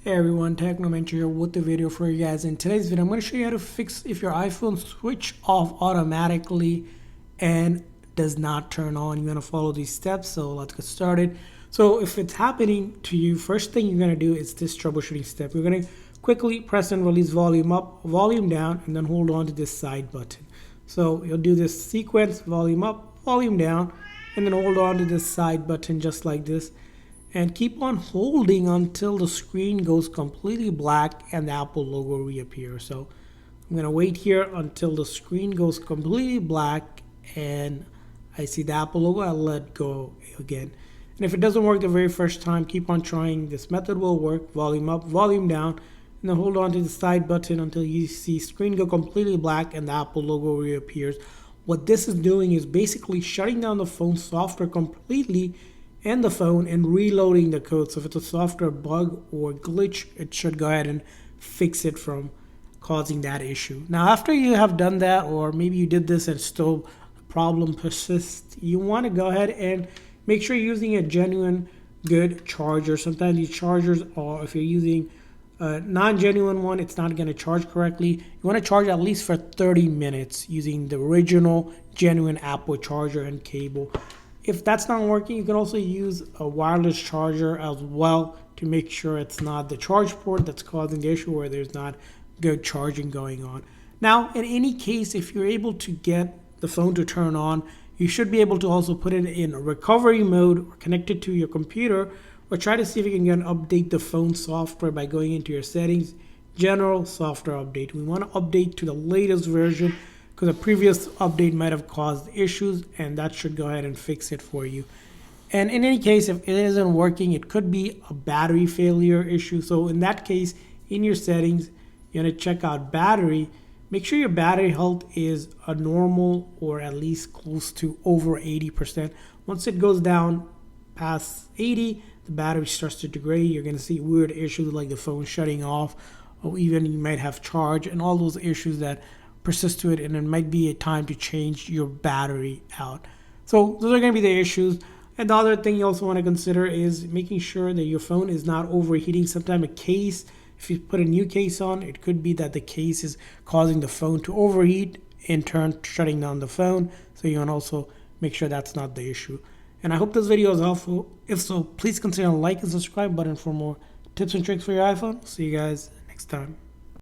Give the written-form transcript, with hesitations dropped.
Hey everyone, Technomentor here with the video for you guys. In today's video, I'm going to show you how to fix if your iPhone switch off automatically and does not turn on. You're going to follow these steps, so let's get started. So if it's happening to you, first thing you're going to do is this troubleshooting step. You're going to quickly press and release volume up, volume down, and then hold on to this side button. So you'll do this sequence, volume up, volume down, and then hold on to this side button just like this. And keep on holding until the screen goes completely black and the Apple logo reappears. So I'm going to wait here until the screen goes completely black and I see the Apple logo. I'll let go again. And if it doesn't work the very first time, keep on trying. This method will work. Volume up, volume down, and then hold on to the side button until you see screen go completely black and the Apple logo reappears. What this is doing is basically shutting down the phone software completely and the phone and reloading the code. So if it's a software bug or glitch, it should go ahead and fix it from causing that issue. Now after you have done that, or maybe you did this and still the problem persists, you want to go ahead and make sure you're using a genuine good charger. Sometimes these chargers are, if you're using a non-genuine one, it's not going to charge correctly. You want to charge at least for 30 minutes using the original genuine Apple charger and cable. If that's not working, you can also use a wireless charger as well to make sure it's not the charge port that's causing the issue or there's not good charging going on. Now, in any case, if you're able to get the phone to turn on, you should be able to also put it in recovery mode or connect it to your computer, or try to see if you can update the phone software by going into your settings, general software update. We want to update to the latest version because a previous update might have caused issues, and that should go ahead and fix it for you. And in any case, if it isn't working, it could be a battery failure issue. So in that case, in your settings, you're going to check out battery. Make sure your battery health is a normal or at least close to over 80%. Once it goes down past 80, the battery starts to degrade. You're going to see weird issues like the phone shutting off, or even you might have charge and all those issues that persist to it, and it might be a time to change your battery out. So those are going to be the issues. And the other thing you also want to consider is making sure that your phone is not overheating. Sometimes a case, if you put a new case on, it could be that the case is causing the phone to overheat, in turn shutting down the phone. So you want to also make sure that's not the issue. And I hope this video is helpful. If so, please consider the like and subscribe button for more tips and tricks for your iPhone. See you guys next time.